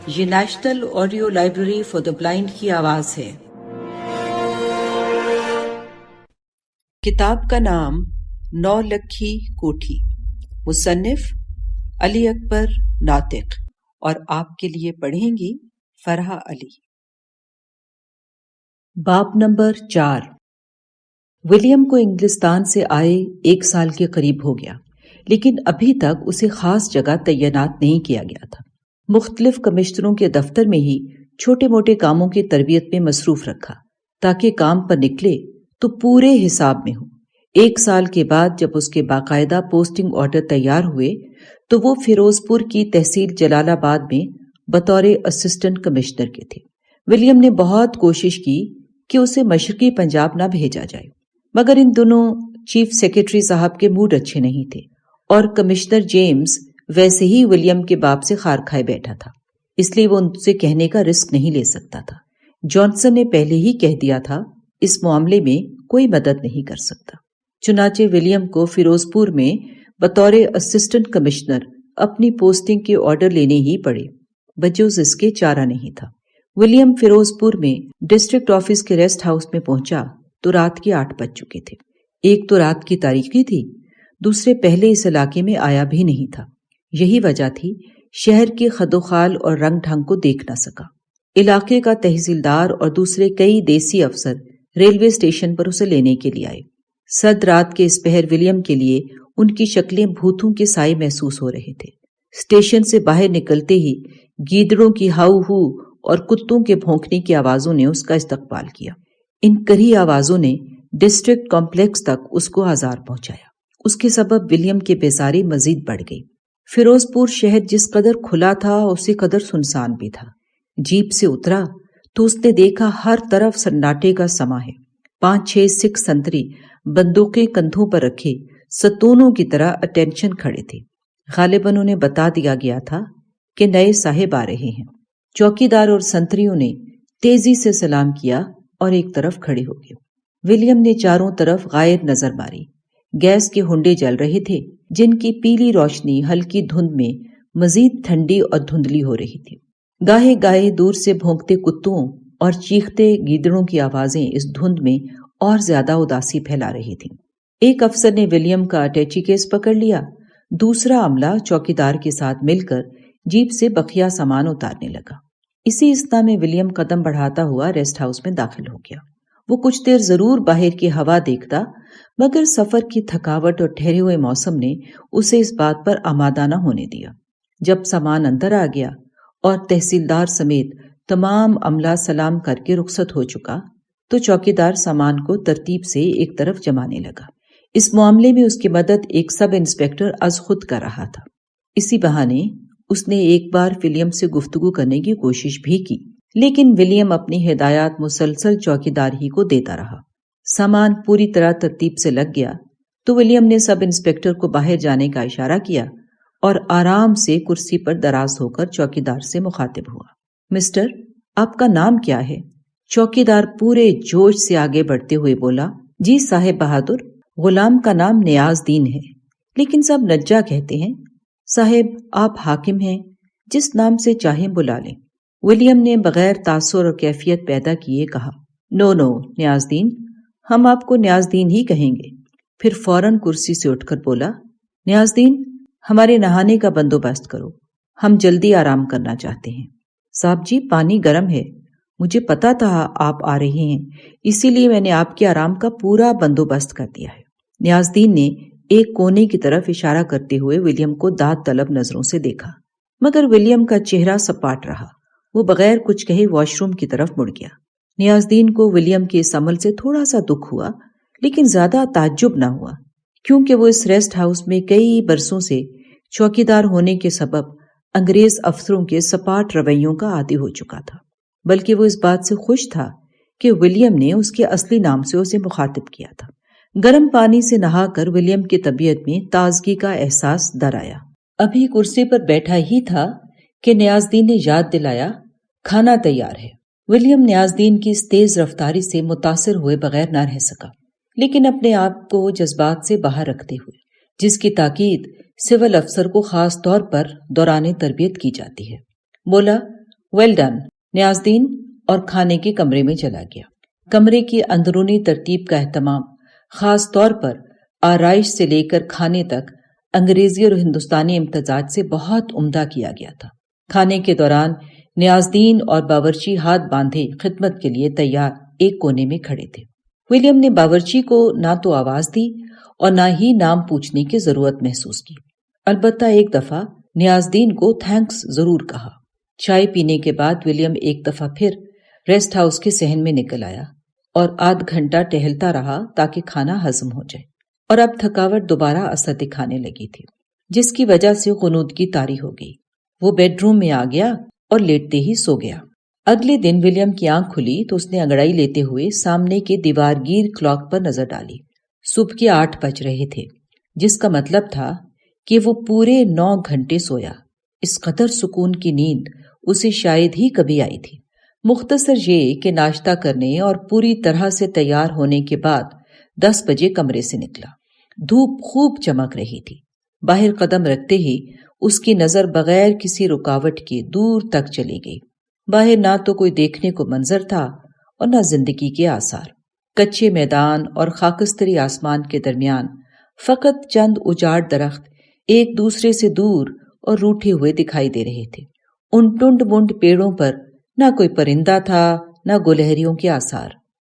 یہ national audio library for the blind کی آواز ہے۔ کتاب کا نام نو لکھی کوٹھی، مصنف علی اکبر ناطق، اور آپ کے لیے پڑھیں گی فرحہ علی۔ باب نمبر 4۔ ولیم کو انگلستان سے آئے 1 سال کے قریب ہو گیا، لیکن ابھی تک اسے خاص جگہ تعینات نہیں کیا گیا تھا۔ مختلف کمشنروں کے دفتر میں ہی چھوٹے موٹے کاموں کی تربیت میں مصروف رکھا تاکہ کام پر نکلے تو پورے حساب میں ہو۔ 1 سال کے بعد جب اس کے باقاعدہ پوسٹنگ آرڈر تیار ہوئے تو وہ فیروز پور کی تحصیل جلال آباد میں بطور اسسٹنٹ کمشنر کے تھے۔ ولیم نے بہت کوشش کی کہ اسے مشرقی پنجاب نہ بھیجا جائے، مگر ان دنوں چیف سیکرٹری صاحب کے موڈ اچھے نہیں تھے اور کمشنر جیمز ویسے ہی ولیم کے باپ سے خار کھائے بیٹھا تھا، اس لیے وہ ان سے کہنے کا رسک نہیں لے سکتا تھا۔ جانسن نے پہلے ہی کہہ دیا تھا اس معاملے میں کوئی مدد نہیں کر سکتا۔ چنانچہ ولیم کو فیروز پور میں بطور اسسٹنٹ کمشنر اپنی پوسٹنگ کے آرڈر لینے ہی پڑے، بجوز اس کے چارہ نہیں تھا۔ ولیم فیروز پور میں ڈسٹرکٹ آفس کے ریسٹ ہاؤس میں پہنچا تو رات کے 8 بج چکے تھے۔ ایک تو رات کی تاریکی تھی، دوسرے پہلے اس علاقے میں آیا بھی نہیں تھا۔ یہی وجہ تھی شہر کے خدوخال اور رنگ ڈھنگ کو دیکھ نہ سکا۔ علاقے کا تحصیلدار اور دوسرے کئی دیسی افسر ریلوے اسٹیشن پر اسے لینے کے لیے آئے۔ سرد رات کے اس پہر ولیم کے لیے ان کی شکلیں بھوتوں کے سائے محسوس ہو رہے تھے۔ اسٹیشن سے باہر نکلتے ہی گیدڑوں کی ہاؤ ہو اور کتوں کے بھونکنے کی آوازوں نے اس کا استقبال کیا۔ ان کری آوازوں نے ڈسٹرکٹ کمپلیکس تک اس کو آزار پہنچایا۔ اس کے سبب ولیم کی بیزاری مزید بڑھ گئی۔ فیروز پور شہر جس قدر کھلا تھا اسی قدر سنسان بھی تھا۔ جیپ سے اترا تو اس نے دیکھا ہر طرف سناٹے کا سما ہے۔ 5-6 سکھ سنتری بندوقیں کندھوں پر رکھے ستونوں کی طرح اٹینشن کھڑے تھے۔ غالباً انہیں بتا دیا گیا تھا کہ نئے صاحب آ رہے ہیں۔ چوکیدار اور سنتریوں نے تیزی سے سلام کیا اور ایک طرف کھڑے ہو گئے۔ ولیم نے چاروں طرف غائب نظر ماری۔ گیس کے ہنڈے جل رہے تھے جن کی پیلی روشنی ہلکی دھند میں مزید ٹھنڈی اور دھندلی ہو رہی تھی۔ گاہے گاہے دور سے بھونکتے کتوں اور چیختے گیدڑوں کی آوازیں اس دھند میں اور زیادہ اداسی پھیلا رہی تھیں۔ ایک افسر نے ولیم کا اٹیچی کیس پکڑ لیا، دوسرا عملہ چوکیدار کے ساتھ مل کر جیپ سے بقیہ سامان اتارنے لگا۔ اسی اثنا میں ولیم قدم بڑھاتا ہوا ریسٹ ہاؤس میں داخل ہو گیا۔ وہ کچھ دیر ضرور باہر کی ہوا دیکھتا، مگر سفر کی تھکاوٹ اور ٹھہرے ہوئے موسم نے اسے اس بات پر آمادہ نہ ہونے دیا۔ جب سامان اندر آ گیا اور تحصیلدار سمیت تمام عملہ سلام کر کے رخصت ہو چکا تو چوکیدار سامان کو ترتیب سے ایک طرف جمانے لگا۔ اس معاملے میں اس کی مدد ایک سب انسپکٹر از خود کر رہا تھا۔ اسی بہانے اس نے ایک بار ولیم سے گفتگو کرنے کی کوشش بھی کی، لیکن ولیم اپنی ہدایات مسلسل چوکیدار ہی کو دیتا رہا۔ سامان پوری طرح ترتیب سے لگ گیا تو ولیم نے سب انسپکٹر کو باہر جانے کا اشارہ کیا اور آرام سے کرسی پر دراز ہو کر چوکیدار سے مخاطب ہوا۔ مسٹر، آپ کا نام کیا ہے؟ چوکیدار پورے جوش سے آگے بڑھتے ہوئے بولا، جی صاحب بہادر، غلام کا نام نیاز دین ہے، لیکن سب نجا کہتے ہیں۔ صاحب، آپ حاکم ہیں، جس نام سے چاہیں بلا لیں۔ ولیم نے بغیر تاثر اور کیفیت پیدا کیے کہا، نو نیاز دین، ہم آپ کو نیاز دین ہی کہیں گے۔ پھر فوراً کرسی سے اٹھ کر بولا، نیاز دین، ہمارے نہانے کا بندوبست کرو، ہم جلدی آرام کرنا چاہتے ہیں۔ صاحب جی، پانی گرم ہے، مجھے پتا تھا آپ آ رہے ہیں، اسی لیے میں نے آپ کے آرام کا پورا بندوبست کر دیا ہے۔ نیاز دین نے ایک کونے کی طرف اشارہ کرتے ہوئے ولیم کو داد طلب نظروں سے دیکھا، مگر ولیم کا چہرہ سپاٹ رہا۔ وہ بغیر کچھ کہے واش روم کی طرف مڑ گیا۔ نیاز دین کو ولیم کے اس عمل سے تھوڑا سا دکھ ہوا، لیکن زیادہ تعجب نہ ہوا، کیونکہ وہ اس ریسٹ ہاؤس میں کئی برسوں سے چوکیدار ہونے کے سبب انگریز افسروں کے سپاٹ رویوں کا عادی ہو چکا تھا، بلکہ وہ اس بات سے خوش تھا کہ ولیم نے اس کے اصلی نام سے اسے مخاطب کیا تھا۔ گرم پانی سے نہا کر ولیم کی طبیعت میں تازگی کا احساس در آیا۔ ابھی کرسی پر بیٹھا ہی تھا کہ نیاز دین نے یاد دلایا، کھانا تیار ہے۔ ولیم نیاز دین کی اس تیز رفتاری سے متاثر ہوئے بغیر نہ رہ سکا، لیکن اپنے آپ کو جذبات سے باہر رکھتے ہوئے، جس کی تاکید سول افسر کو خاص طور پر دوران تربیت کی جاتی ہے، بولا، ویل ڈن، نیازدین، اور کھانے کے کمرے میں چلا گیا۔ کمرے کی اندرونی ترتیب کا اہتمام، خاص طور پر آرائش سے لے کر کھانے تک، انگریزی اور ہندوستانی امتزاج سے بہت عمدہ کیا گیا تھا۔ کھانے کے دوران نیازدین اور باورچی ہاتھ باندھے خدمت کے لیے تیار ایک کونے میں کھڑے تھے۔ ولیم نے باورچی کو نہ تو آواز دی اور نہ ہی نام پوچھنے کی ضرورت محسوس کی۔ البتہ ایک دفعہ نیازدین کو تھینکس ضرور کہا۔ چائے پینے کے بعد ولیم ایک دفعہ پھر ریسٹ ہاؤس کے صحن میں نکل آیا اور آدھ گھنٹہ ٹہلتا رہا تاکہ کھانا ہضم ہو جائے، اور اب تھکاوٹ دوبارہ اثر دکھانے لگی تھی، جس کی وجہ سے غنودگی طاری ہو گئی۔ وہ بیڈ روم میں آ گیا اور لیٹتے ہی سو گیا۔ اگلے دن ولیم کی آنکھ کھلی تو اس نے انگڑائی لیتے ہوئے سامنے کے دیوار گیر کلاک پر نظر ڈالی۔ صبح کے 8 بج رہے تھے، جس کا مطلب تھا کہ وہ پورے 9 گھنٹے سویا۔ اس قدر سکون کی نیند اسے شاید ہی کبھی آئی تھی۔ مختصر یہ کہ ناشتہ کرنے اور پوری طرح سے تیار ہونے کے بعد 10 بجے کمرے سے نکلا۔ دھوپ خوب چمک رہی تھی۔ باہر قدم رکھتے ہی اس کی نظر بغیر کسی رکاوٹ کے دور تک چلی گئی۔ باہر نہ تو کوئی دیکھنے کو منظر تھا اور نہ زندگی کے آثار۔ کچے میدان اور خاکستری آسمان کے درمیان فقط چند اجاڑ درخت ایک دوسرے سے دور اور روٹھے ہوئے دکھائی دے رہے تھے۔ ان ٹنڈ منڈ پیڑوں پر نہ کوئی پرندہ تھا، نہ گلہریوں کے آثار۔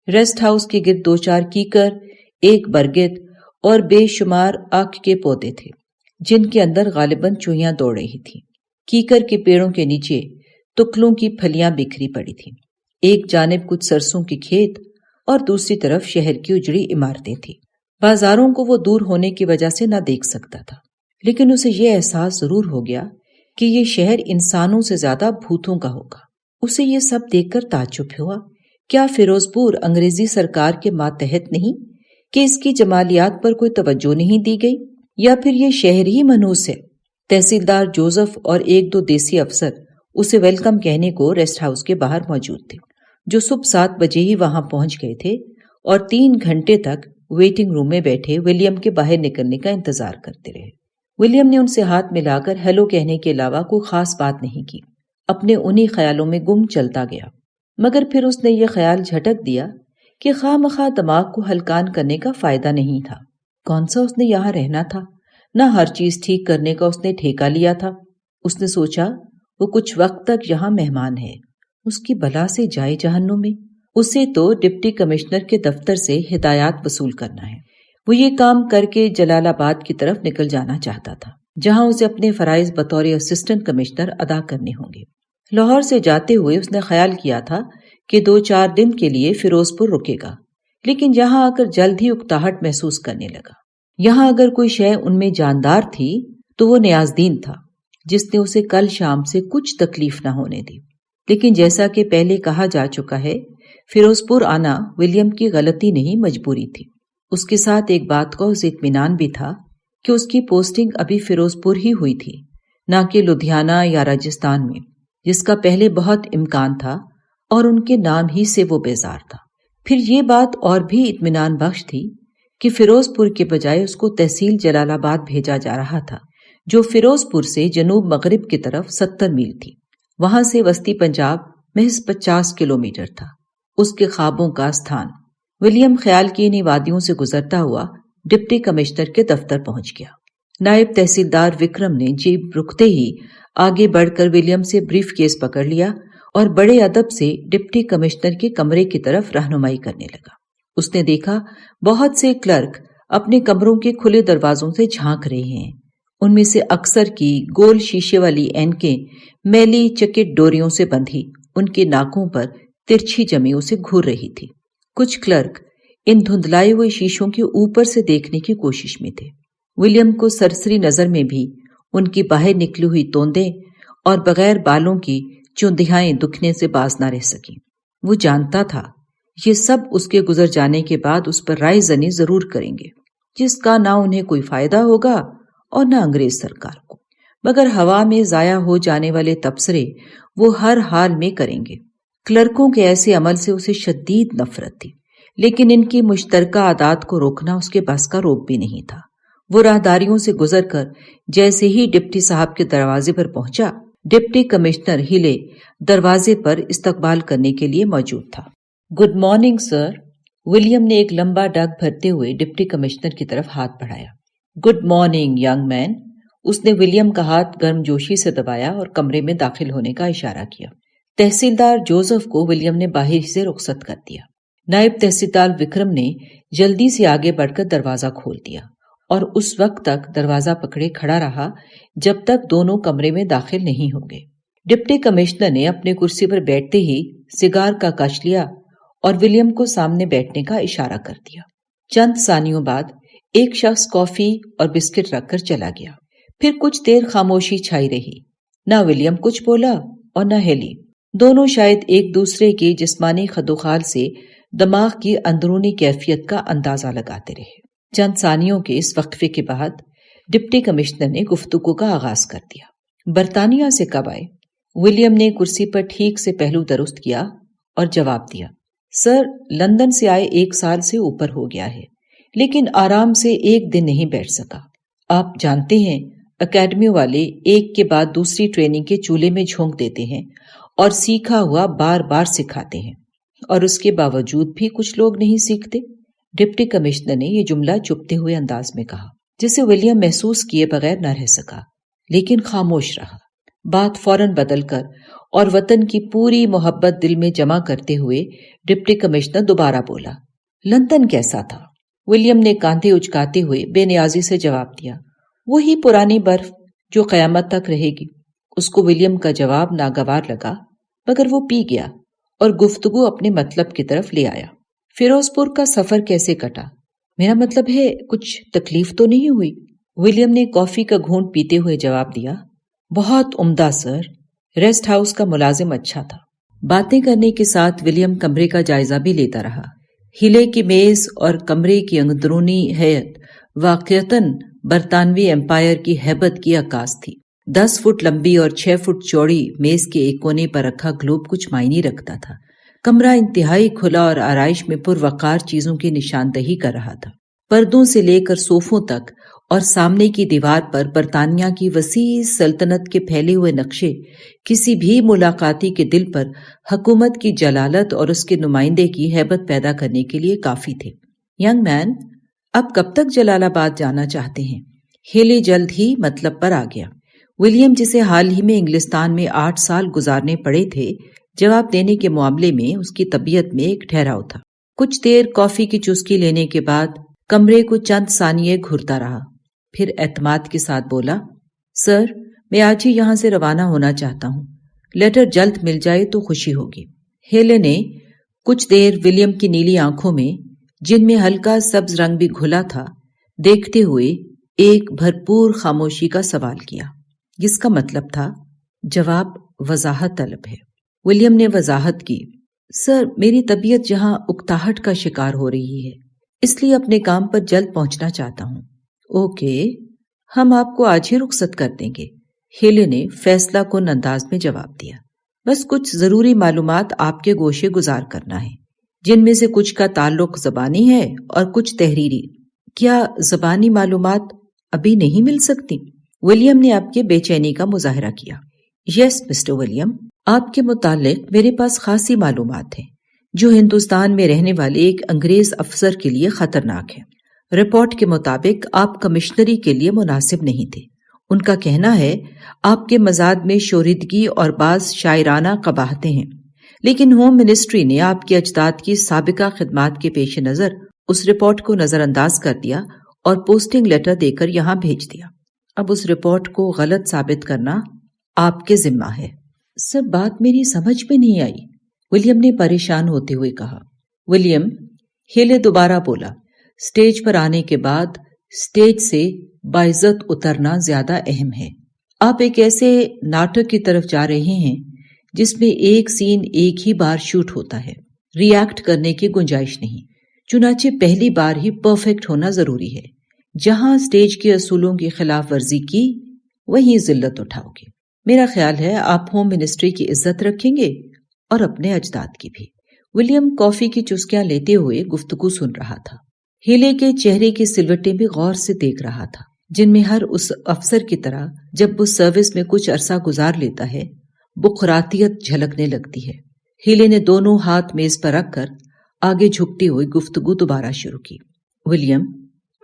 ریسٹ ہاؤس کے گرد 2-4 کیکر، ایک برگد اور بے شمار آک کے پودے تھے، جن کے اندر غالباً چوہیاں دوڑ رہی تھیں۔ کیکر کے پیڑوں کے نیچے تکلوں کی پھلیاں بکھری پڑی تھیں۔ ایک جانب کچھ سرسوں کے کھیت اور دوسری طرف شہر کی اجڑی عمارتیں تھیں۔ بازاروں کو وہ دور ہونے کی وجہ سے نہ دیکھ سکتا تھا، لیکن اسے یہ احساس ضرور ہو گیا کہ یہ شہر انسانوں سے زیادہ بھوتوں کا ہوگا۔ اسے یہ سب دیکھ کر تعجب ہوا۔ کیا فیروز پور انگریزی سرکار کے ماتحت نہیں کہ اس کی جمالیات پر کوئی توجہ نہیں دی گئی، یا پھر یہ شہر ہی منحوس ہے؟ تحصیلدار جوزف اور 1-2 دیسی افسر اسے ویلکم کہنے کو ریسٹ ہاؤس کے باہر موجود تھے، جو صبح 7 بجے ہی وہاں پہنچ گئے تھے اور 3 گھنٹے تک ویٹنگ روم میں بیٹھے ولیم کے باہر نکلنے کا انتظار کرتے رہے۔ ولیم نے ان سے ہاتھ ملا کر ہیلو کہنے کے علاوہ کوئی خاص بات نہیں کی، اپنے انہی خیالوں میں گم چلتا گیا۔ مگر پھر اس نے یہ خیال جھٹک دیا کہ خواہ مخواہ دماغ کو ہلکان کرنے کا فائدہ نہیں تھا۔ کون سا اس نے یہاں رہنا تھا؟ نہ ہر چیز ٹھیک کرنے کا اس نے ٹھیکہ لیا تھا۔ اس نے سوچا وہ کچھ وقت تک یہاں مہمان ہے، اس کی بلا سے جائے جہنم میں۔ اسے تو ڈپٹی کمشنر کے دفتر سے ہدایات وصول کرنا ہے۔ وہ یہ کام کر کے جلال آباد کی طرف نکل جانا چاہتا تھا، جہاں اسے اپنے فرائض بطور اسسٹنٹ کمشنر ادا کرنے ہوں گے۔ لاہور سے جاتے ہوئے اس نے خیال کیا تھا کہ 2-4 دن کے لیے فیروز پور رکے گا، لیکن یہاں آ کر جلد ہی اکتاہٹ محسوس کرنے لگا۔ یہاں اگر کوئی شے ان میں جاندار تھی تو وہ نیازدین تھا، جس نے اسے کل شام سے کچھ تکلیف نہ ہونے دی۔ لیکن جیسا کہ پہلے کہا جا چکا ہے، فیروز پور آنا ولیم کی غلطی نہیں، مجبوری تھی۔ اس کے ساتھ ایک بات کا اسے اطمینان بھی تھا کہ اس کی پوسٹنگ ابھی فیروز پور ہی ہوئی تھی، نہ کہ لدھیانہ یا راجستھان میں، جس کا پہلے بہت امکان تھا، اور ان کے نام ہی سے وہ بیزار تھا۔ پھر یہ بات اور بھی اطمینان بخش تھی کہ فیروز پور کے بجائے اس کو تحصیل جلال آباد بھیجا جا رہا تھا، جو فیروز پور سے جنوب مغرب کی طرف 70 میل تھی۔ وہاں سے وسطی پنجاب محض 50 کلومیٹر تھا، اس کے خوابوں کا استھان۔ ولیم خیال کی انہی وادیوں سے گزرتا ہوا ڈپٹی کمشنر کے دفتر پہنچ گیا۔ نائب تحصیلدار وکرم نے جیب رکتے ہی آگے بڑھ کر ولیم سے بریف کیس پکڑ لیا اور بڑے ادب سے ڈپٹی کمشنر کے کمرے کی طرف رہنمائی کرنے لگا۔ اس نے دیکھا بہت سے کلرک اپنے کمروں کے کھلے دروازوں سے جھانک رہے ہیں۔ ان میں سے اکثر کی گول شیشے والی اینکیں میلی چکٹ ڈوریوں سے بندھی ان کے ناکوں پر ترچھی جمی اسے گھور رہی تھی۔ کچھ کلرک ان دھندلائے ہوئے شیشوں کے اوپر سے دیکھنے کی کوشش میں تھے۔ ولیم کو سرسری نظر میں بھی ان کی باہر نکلی ہوئی توندیں اور بغیر بالوں کی چوندیاں دکھنے سے باز نہ رہ سکیں۔ وہ جانتا تھا یہ سب اس کے گزر جانے کے بعد اس پر رائے زنی ضرور کریں گے، جس کا نہ انہیں کوئی فائدہ ہوگا اور نہ انگریز سرکار کو، مگر ہوا میں ضائع ہو جانے والے تبصرے وہ ہر حال میں کریں گے۔ کلرکوں کے ایسے عمل سے اسے شدید نفرت تھی، لیکن ان کی مشترکہ عادات کو روکنا اس کے بس کا روک بھی نہیں تھا۔ وہ راہداریوں سے گزر کر جیسے ہی ڈپٹی صاحب کے دروازے پر پہنچا، ڈپٹی کمشنر ہیلے دروازے پر استقبال کرنے کے لیے موجود تھا۔ Good morning sir. ولیم نے ایک لمبا ڈگ بھرتے ہوئے ڈپٹی کمشنر کی طرف ہاتھ بڑھایا۔ Good morning young man. اس نے ولیم کا ہاتھ گرم جوشی سے دبایا اور کمرے میں داخل ہونے کا اشارہ کیا۔ تحصیلدار جوزف کو ولیم نے باہر سے رخصت کر دیا۔ نائب تحصیلدار وکرم نے جلدی سے آگے بڑھ کر دروازہ کھول دیا اور اس وقت تک دروازہ پکڑے کھڑا رہا جب تک دونوں کمرے میں داخل نہیں ہو گئے۔ ڈپٹی کمشنر نے اپنے کرسی پر بیٹھتے ہی سگار کا کش لیا اور ولیم کو سامنے بیٹھنے کا اشارہ کر دیا۔ چند ثانیوں بعد ایک شخص کافی اور بسکٹ رکھ کر چلا گیا۔ پھر کچھ دیر خاموشی چھائی رہی۔ نہ ولیم کچھ بولا اور نہ ہیلی۔ دونوں شاید ایک دوسرے کے جسمانی خدوخال سے دماغ کی اندرونی کیفیت کا اندازہ لگاتے رہے۔ چند ثانیوں کے اس وقفے کے بعد ڈپٹی کمشنر نے گفتگو کا آغاز کر دیا۔ برطانیہ سے کب آئے؟ ولیم نے کرسی پر ٹھیک سے پہلو درست کیا اور جواب دیا، سر لندن سے آئے 1 سال سے اوپر ہو گیا ہے، لیکن آرام سے 1 دن نہیں بیٹھ سکا۔ آپ جانتے ہیں اکیڈمی والے ایک کے بعد دوسری ٹریننگ کے چولہے میں جھونک دیتے ہیں اور سیکھا ہوا بار بار سکھاتے ہیں، اور اس کے باوجود بھی کچھ لوگ نہیں سیکھتے۔ ڈپٹی کمشنر نے یہ جملہ چپتے ہوئے انداز میں کہا، جسے ولیم محسوس کیے بغیر نہ رہ سکا، لیکن خاموش رہا۔ بات فوراً بدل کر اور وطن کی پوری محبت دل میں جمع کرتے ہوئے ڈپٹی کمشنر دوبارہ بولا، لندن کیسا تھا؟ ولیم نے کاندھے اچکاتے ہوئے بے نیازی سے جواب دیا، وہی پرانی برف جو قیامت تک رہے گی۔ اس کو ولیم کا جواب ناگوار لگا، مگر وہ پی گیا اور گفتگو اپنے مطلب کی طرف لے آیا۔ فیروز پور کا سفر کیسے کٹا؟ میرا مطلب ہے کچھ تکلیف تو نہیں ہوئی؟ ولیم نے کافی کا گھونٹ پیتے ہوئے جواب دیا، بہت عمدہ سر، ریسٹ ہاؤس کا ملازم اچھا تھا۔ باتیں کرنے کے ساتھ ولیم کمرے کا جائزہ بھی لیتا رہا۔ ہیلے کی میز اور کمرے کی اندرونی حیت واقعتاً برطانوی امپائر کی ہیبت کی عکاس تھی۔ 10 فٹ لمبی اور 6 فٹ چوڑی میز کے ایک کونے پر رکھا گلوب کچھ معنی رکھتا تھا۔ کمرہ انتہائی کھلا اور آرائش میں پروقار چیزوں کی نشاندہی کر رہا تھا۔ پردوں سے لے کر صوفوں تک اور سامنے کی دیوار پر برطانیہ کی وسیع سلطنت کے پھیلے ہوئے نقشے کسی بھی ملاقاتی کے دل پر حکومت کی جلالت اور اس کے نمائندے کی ہیبت پیدا کرنے کے لیے کافی تھے۔ ینگ مین، اب کب تک جلال آباد جانا چاہتے ہیں؟ ہیلے جلد ہی مطلب پر آ گیا۔ ولیم، جسے حال ہی میں انگلستان میں 8 سال گزارنے پڑے تھے، جواب دینے کے معاملے میں اس کی طبیعت میں ایک ٹھہراؤ تھا۔ کچھ دیر کافی کی چسکی لینے کے بعد کمرے کو چند ثانیے گھورتا رہا، پھر اعتماد کے ساتھ بولا، سر میں آج ہی یہاں سے روانہ ہونا چاہتا ہوں، لیٹر جلد مل جائے تو خوشی ہوگی۔ ہیلے نے کچھ دیر ولیم کی نیلی آنکھوں میں، جن میں ہلکا سبز رنگ بھی گھلا تھا، دیکھتے ہوئے ایک بھرپور خاموشی کا سوال کیا، جس کا مطلب تھا جواب وضاحت طلب ہے۔ ولیم نے وضاحت کی، سر میری طبیعت جہاں اکتاہٹ کا شکار ہو رہی ہے، اس لیے اپنے کام پر جلد پہنچنا چاہتا ہوں۔ اوکے، ہم آپ کو آج ہی رخصت کر دیں گے، ہیلے نے فیصلہ کن انداز میں جواب دیا۔ بس کچھ ضروری معلومات آپ کے گوشے گزار کرنا ہے، جن میں سے کچھ کا تعلق زبانی ہے اور کچھ تحریری۔ کیا زبانی معلومات ابھی نہیں مل سکتی؟ ولیم نے آپ کے بے چینی کا مظاہرہ کیا۔ یس مسٹر ولیم، آپ کے متعلق میرے پاس خاصی معلومات ہیں جو ہندوستان میں رہنے والے ایک انگریز افسر کے لیے خطرناک ہیں۔ رپورٹ کے مطابق آپ کمشنری کے لیے مناسب نہیں تھے۔ ان کا کہنا ہے آپ کے مزاج میں شوریدگی اور بعض شاعرانہ قباحتیں ہیں، لیکن ہوم منسٹری نے آپ کے اجداد کی سابقہ خدمات کے پیش نظر اس رپورٹ کو نظر انداز کر دیا اور پوسٹنگ لیٹر دے کر یہاں بھیج دیا۔ اب اس رپورٹ کو غلط ثابت کرنا آپ کے ذمہ ہے۔ سب بات میری سمجھ میں نہیں آئی، ولیم نے پریشان ہوتے ہوئے کہا۔ ولیم، ہیلے دوبارہ بولا، سٹیج پر آنے کے بعد سٹیج سے باعزت اترنا زیادہ اہم ہے۔ آپ ایک ایسے ناٹک کی طرف جا رہے ہیں جس میں ایک سین ایک ہی بار شوٹ ہوتا ہے، ری ایکٹ کرنے کی گنجائش نہیں۔ چنانچہ پہلی بار ہی پرفیکٹ ہونا ضروری ہے۔ جہاں سٹیج کے اصولوں کی خلاف ورزی کی، وہیں ذلت اٹھاؤ گے۔ میرا خیال ہے آپ ہوم منسٹری کی عزت رکھیں گے اور اپنے اجداد کی بھی۔ ولیم کافی کی چسکیاں لیتے ہوئے گفتگو سن رہا تھا۔ ہیلے کے چہرے کی سلوٹیں بھی غور سے دیکھ رہا تھا۔ جن میں ہر اس افسر کی طرح جب وہ سروس میں کچھ عرصہ گزار لیتا ہے بخراتیت جھلکنے لگتی ہے۔ ہیلے نے دونوں ہاتھ میز پر رکھ کر آگے جھکتی ہوئی گفتگو دوبارہ شروع کی۔ ولیم،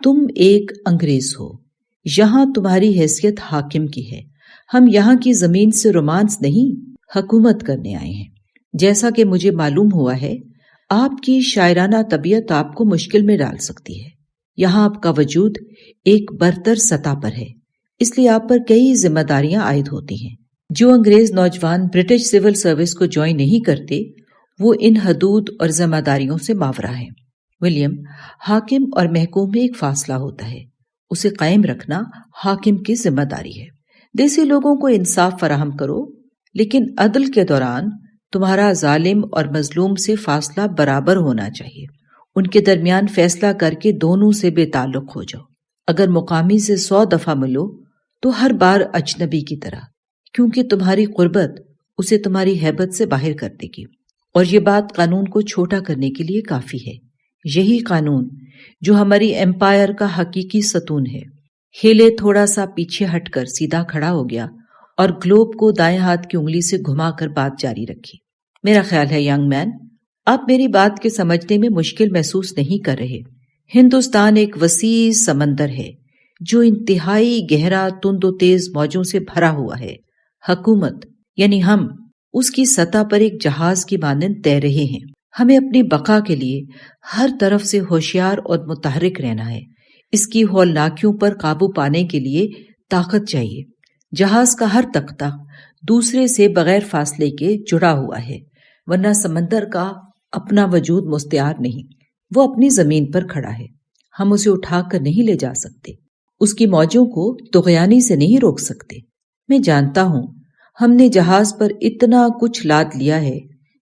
تم ایک انگریز ہو، یہاں تمہاری حیثیت حاکم کی ہے۔ ہم یہاں کی زمین سے رومانس نہیں، حکومت کرنے آئے ہیں۔ جیسا کہ مجھے معلوم ہوا ہے، آپ کی شاعرانہ طبیعت آپ کو مشکل میں ڈال سکتی ہے۔ یہاں آپ کا وجود ایک برتر سطح پر ہے، اس لیے آپ پر کئی ذمہ داریاں عائد ہوتی ہیں۔ جو انگریز نوجوان برٹش سول سروس کو جوائن نہیں کرتے وہ ان حدود اور ذمہ داریوں سے ماورا ہے۔ ولیم، حاکم اور محکوم میں ایک فاصلہ ہوتا ہے، اسے قائم رکھنا حاکم کی ذمہ داری ہے۔ دیسی لوگوں کو انصاف فراہم کرو، لیکن عدل کے دوران تمہارا ظالم اور مظلوم سے فاصلہ برابر ہونا چاہیے۔ ان کے درمیان فیصلہ کر کے دونوں سے بے تعلق ہو جاؤ۔ اگر مقامی سے 100 دفعہ ملو تو ہر بار اجنبی کی طرح، کیونکہ تمہاری قربت اسے تمہاری ہیبت سے باہر کر دے گی، اور یہ بات قانون کو چھوٹا کرنے کے لیے کافی ہے۔ یہی قانون جو ہماری ایمپائر کا حقیقی ستون ہے۔ ہیلے تھوڑا سا پیچھے ہٹ کر سیدھا کھڑا ہو گیا اور گلوب کو دائیں ہاتھ کی انگلی سے گھما کر بات جاری رکھی۔ میرا خیال ہے ینگ مین، آپ میری بات کے سمجھنے میں مشکل محسوس نہیں کر رہے۔ ہندوستان ایک وسیع سمندر ہے جو انتہائی گہرا، تند و تیز موجوں سے بھرا ہوا ہے۔ حکومت یعنی ہم اس کی سطح پر ایک جہاز کی مانند تیر رہے ہیں۔ ہمیں اپنی بقا کے لیے ہر طرف سے ہوشیار اور متحرک رہنا ہے۔ اس کی ہولناکیوں پر قابو پانے کے لیے طاقت چاہیے۔ جہاز کا ہر تختہ دوسرے سے بغیر فاصلے کے جڑا ہوا ہے، ورنہ سمندر کا اپنا وجود مستعار نہیں، وہ اپنی زمین پر کھڑا ہے۔ ہم اسے اٹھا کر نہیں لے جا سکتے، اس کی موجوں کو طغیانی سے نہیں روک سکتے۔ میں جانتا ہوں ہم نے جہاز پر اتنا کچھ لاد لیا ہے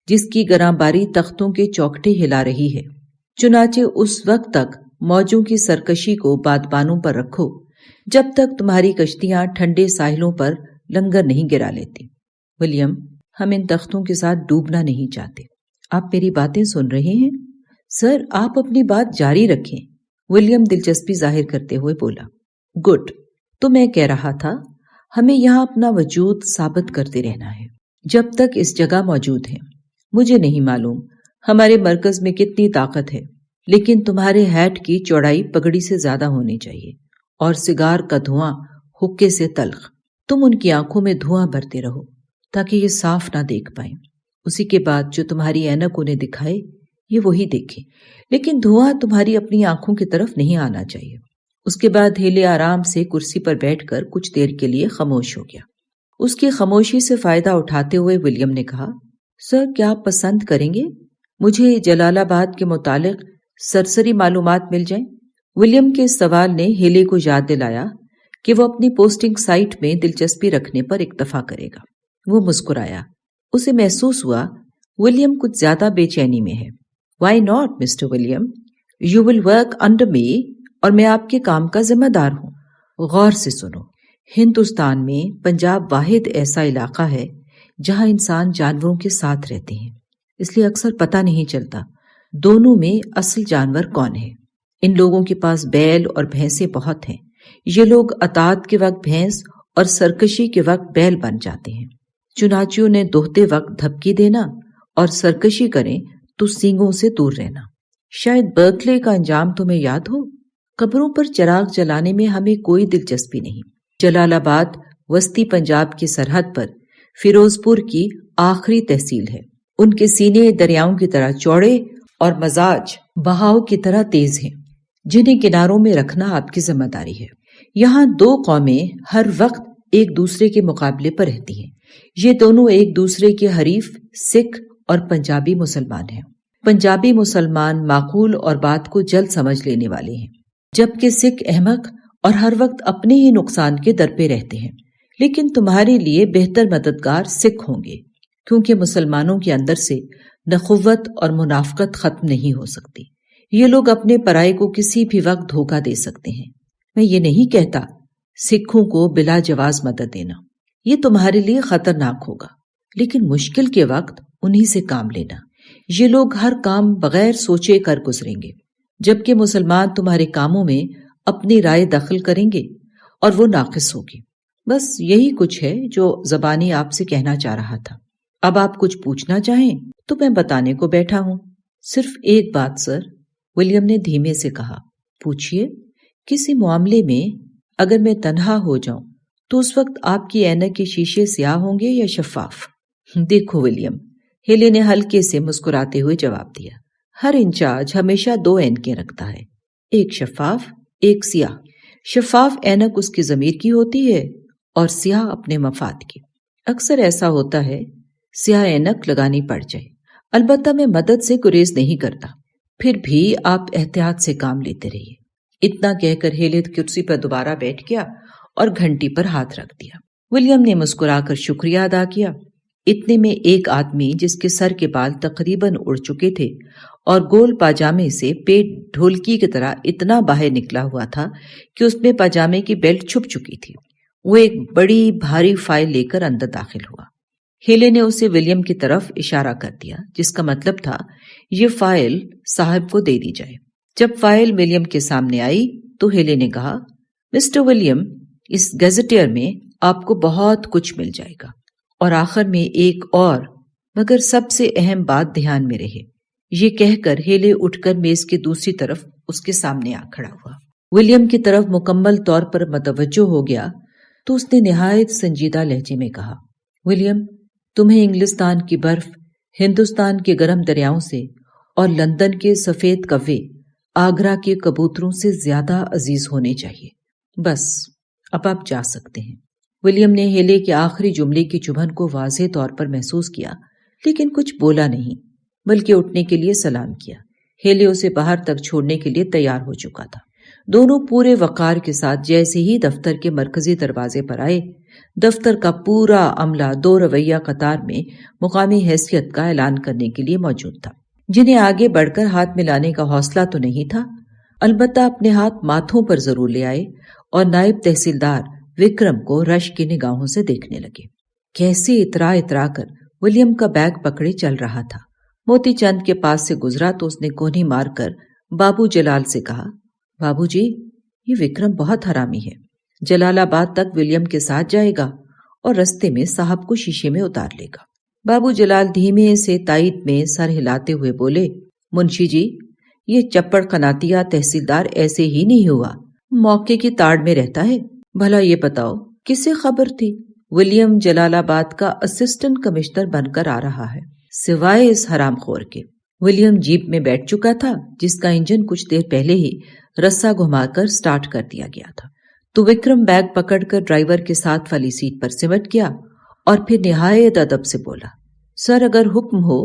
جس کی گراں باری تختوں کے چوکٹے ہلا رہی ہے، چنانچہ اس وقت تک موجوں کی سرکشی کو بادبانوں پر رکھو جب تک تمہاری کشتیاں ٹھنڈے ساحلوں پر لنگر نہیں گرا لیتی۔ ولیم، ہم ان تختوں کے ساتھ ڈوبنا نہیں چاہتے۔ آپ میری باتیں سن رہے ہیں؟ سر، آپ اپنی بات جاری رکھیں، ولیم دلچسپی ظاہر کرتے ہوئے بولا۔ گڈ، تو میں کہہ رہا تھا ہمیں یہاں اپنا وجود ثابت کرتے رہنا ہے جب تک اس جگہ موجود ہے۔ مجھے نہیں معلوم ہمارے مرکز میں کتنی طاقت ہے، لیکن تمہارے ہیٹ کی چوڑائی پگڑی سے زیادہ ہونی چاہیے، اور سگار کا دھواں حکے سے تلخ۔ تم ان کی آنکھوں میں دھواں بھرتے رہو تاکہ یہ صاف نہ دیکھ پائیں۔ اسی کے بعد جو تمہاری اینک انہیں دکھائے یہ وہی دیکھیں، لیکن دھواں تمہاری اپنی آنکھوں کی طرف نہیں آنا چاہیے۔ اس کے بعد ہیلے آرام سے کرسی پر بیٹھ کر کچھ دیر کے لیے خاموش ہو گیا۔ اس کی خاموشی سے فائدہ اٹھاتے ہوئے ولیم نے کہا، سر، کیا آپ پسند کریں گے مجھے جلال آباد کے متعلق سرسری معلومات مل جائیں؟ ولیم کے سوال نے ہیلے کو یاد دلایا کہ وہ اپنی پوسٹنگ سائٹ میں دلچسپی رکھنے پر اکتفا کرے گا۔ وہ مسکرایا۔ اسے محسوس ہوا ولیم کچھ زیادہ بے چینی میں ہے۔ Why not Mister William, you will work under me, اور میں آپ کے کام کا ذمہ دار ہوں۔ غور سے سنو، ہندوستان میں پنجاب واحد ایسا علاقہ ہے جہاں انسان جانوروں کے ساتھ رہتے ہیں، اس لیے اکثر پتہ نہیں چلتا دونوں میں اصل جانور کون ہے۔ ان لوگوں کے پاس بیل اور بھینسیں بہت ہیں۔ یہ لوگ اطاعت کے وقت بھینس اور سرکشی کے وقت بیل بن جاتے ہیں۔ چنانچہ انہیں دوہتے وقت دھپکی دینا اور سرکشی کریں تو سینگوں سے دور رہنا۔ شاید برکلے کا انجام تمہیں یاد ہو۔ قبروں پر چراغ جلانے میں ہمیں کوئی دلچسپی نہیں۔ جلال آباد وسطی پنجاب کی سرحد پر فیروز پور کی آخری تحصیل ہے۔ ان کے سینے دریاؤں کی طرح چوڑے اور مزاج بہاؤ کی طرح تیز ہیں، جنہیں کناروں میں رکھنا آپ کی ذمہ داری ہے۔ یہاں دو قومیں ہر وقت ایک دوسرے کے مقابلے پر رہتی ہیں۔ یہ دونوں ایک دوسرے کے حریف سکھ اور پنجابی مسلمان ہیں۔ پنجابی مسلمان معقول اور بات کو جلد سمجھ لینے والے ہیں، جبکہ سکھ احمق اور ہر وقت اپنے ہی نقصان کے در پہ رہتے ہیں۔ لیکن تمہارے لیے بہتر مددگار سکھ ہوں گے، کیونکہ مسلمانوں کے اندر سے نخوت اور منافقت ختم نہیں ہو سکتی۔ یہ لوگ اپنے پرائے کو کسی بھی وقت دھوکہ دے سکتے ہیں۔ میں یہ نہیں کہتا سکھوں کو بلا جواز مدد دینا، یہ تمہارے لیے خطرناک ہوگا، لیکن مشکل کے وقت انہی سے کام لینا۔ یہ لوگ ہر کام بغیر سوچے کر گزریں گے، جبکہ مسلمان تمہارے کاموں میں اپنی رائے دخل کریں گے اور وہ ناقص ہوگی۔ بس یہی کچھ ہے جو زبانی آپ سے کہنا چاہ رہا تھا۔ اب آپ کچھ پوچھنا چاہیں تو میں بتانے کو بیٹھا ہوں۔ صرف ایک بات سر، ولیم نے دھیمے سے کہا۔ پوچھئے۔ کسی معاملے میں اگر میں تنہا ہو جاؤں تو اس وقت آپ کی اینک کے شیشے سیاہ ہوں گے یا شفاف؟ دیکھو ولیم، ہیلے نے ہلکے سے مسکراتے ہوئے جواب دیا، ہر انچارج ہمیشہ 2 اینکیں رکھتا ہے، ایک شفاف، ایک سیاہ۔ شفاف اینک اس کی ضمیر کی ہوتی ہے اور سیاہ اپنے مفاد کی۔ اکثر ایسا ہوتا ہے سیاہ اینک لگانی پڑ جائے، البتہ میں مدد سے گریز نہیں کرتا۔ پھر بھی آپ احتیاط سے کام لیتے رہیے۔ اتنا کہہ کر ہیلے کرسی پر دوبارہ بیٹھ گیا اور گھنٹی پر ہاتھ رکھ دیا۔ ولیم نے مسکرا کر شکریہ ادا کیا۔ اتنے میں ایک آدمی جس کے سر کے بال تقریباً اڑ چکے تھے اور گول پاجامے سے پیٹ ڈھولکی کی طرح اتنا باہر نکلا ہوا تھا کہ اس میں پاجامے کی بیلٹ چھپ چکی تھی، وہ ایک بڑی بھاری فائل لے کر اندر داخل ہوا۔ ہیلے نے اسے ولیم کی طرف اشارہ کر دیا، جس کا مطلب تھا یہ فائل صاحب کو دے دی جائے۔ جب فائل ولیم کے سامنے آئی تو ہیلے نے کہا، مسٹر ولیم، اس گیزیٹر میں آپ کو بہت کچھ مل جائے گا، اور آخر میں ایک اور مگر سب سے اہم بات دھیان میں رہے۔ یہ کہہ کر ہیلے اٹھ کر میز کے دوسری طرف اس کے سامنے آ کھڑا ہوا۔ ولیم کی طرف مکمل طور پر متوجہ ہو گیا تو اس نے نہایت سنجیدہ لہجے میں کہا، ولیم، تمہیں انگلستان کی برف، ہندوستان کے گرم دریاؤں سے اور لندن کے سفید کوے، آگرہ کے کبوتروں سے زیادہ عزیز ہونے چاہیے۔ بس اب آپ جا سکتے ہیں۔ ولیم نے ہیلے کے آخری جملے کی چبھن کو واضح طور پر محسوس کیا، لیکن کچھ بولا نہیں، بلکہ اٹھنے کے لیے سلام کیا۔ ہیلے اسے باہر تک چھوڑنے کے لیے تیار ہو چکا تھا۔ دونوں پورے وقار کے ساتھ جیسے ہی دفتر کے مرکزی دروازے پر آئے، دفتر کا پورا عملہ 2 رویہ قطار میں مقامی حیثیت کا اعلان کرنے کے لیے موجود تھا، جنہیں آگے بڑھ کر ہاتھ ملانے کا حوصلہ تو نہیں تھا، البتہ اپنے ہاتھ ماتھوں پر ضرور لے آئے اور نائب تحصیلدار وکرم کو رش کی نگاہوں سے دیکھنے لگے۔ کیسے اترا کر ولیم کا بیگ پکڑے چل رہا تھا۔ موتی چند کے پاس سے گزرا تو اس نے کونھی مار کر بابو جلال سے کہا، بابو جی، یہ وکرم بہت حرامی ہے، جلال آباد تک ولیم کے ساتھ جائے گا اور رستے میں صاحب کو شیشے میں اتار لے گا۔ بابو جلال دھیمے سے تائید میں سر ہلاتے ہوئے بولے، منشی جی، یہ چپڑ قناتیہ تحصیلدار ایسے ہی نہیں ہوا، موقع کی تاڑ میں رہتا ہے۔ بھلا یہ بتاؤ کسے خبر تھی ولیم جلال آباد کا اسسٹنٹ کمشنر بن کر آ رہا ہے، سوائے اس حرام خور کے؟ ولیم جیپ میں بیٹھ چکا تھا، جس کا انجن کچھ دیر پہلے ہی رسا گھما کر سٹارٹ کر دیا گیا تھا۔ تو وکرم بیگ پکڑ کر ڈرائیور کے ساتھ والی سیٹ پر سمٹ گیا اور پھر نہایت ادب سے بولا، سر اگر حکم ہو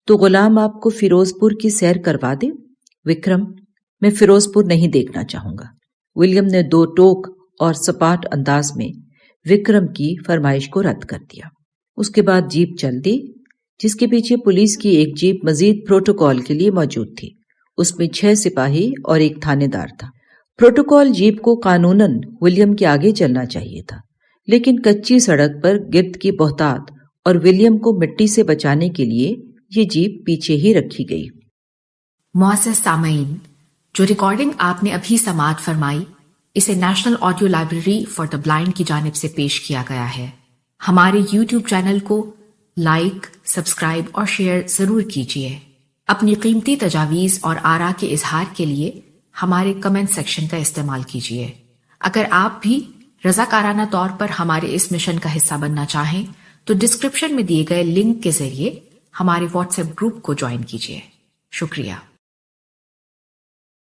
تو غلام آپ کو فیروز پور کی سیر کروا دے؟ وکرم، میں فیروز پور نہیں دیکھنا چاہوں گا۔ ولیم نے 2 ٹوک اور سپاٹ انداز میں وکرم کی فرمائش کو رد کر دیا۔ اس کے بعد جیپ چل دی، جس کے پیچھے پولیس کی ایک جیپ مزید پروٹوکول کے لیے موجود تھی۔ اس میں 6 سپاہی اور ایک تھانے دار تھا۔ پروٹوکول جیپ کو قانوناً ولیم کے آگے چلنا چاہیے تھا، لیکن کچی سڑک پر گرد کی بہتات اور ولیم کو مٹی سے بچانے کے لیے یہ جیپ پیچھے ہی رکھی گئی۔ معزز سامعین، جو ریکارڈنگ آپ نے ابھی سماعت فرمائی، اسے national audio library for the blind کی جانب سے پیش کیا گیا ہے۔ ہمارے یوٹیوب چینل کو لائک، سبسکرائب اور شیئر ضرور کیجیے۔ اپنی قیمتی تجاویز اور آراء کے اظہار کے لیے ہمارے کمنٹ سیکشن کا استعمال کیجیے۔ اگر آپ بھی رضاکارانہ طور پر ہمارے اس مشن کا حصہ بننا چاہیں تو ڈسکرپشن میں دیے گئے لنک کے ذریعے ہمارے واٹس ایپ گروپ کو جوائن کیجیے۔ شکریہ۔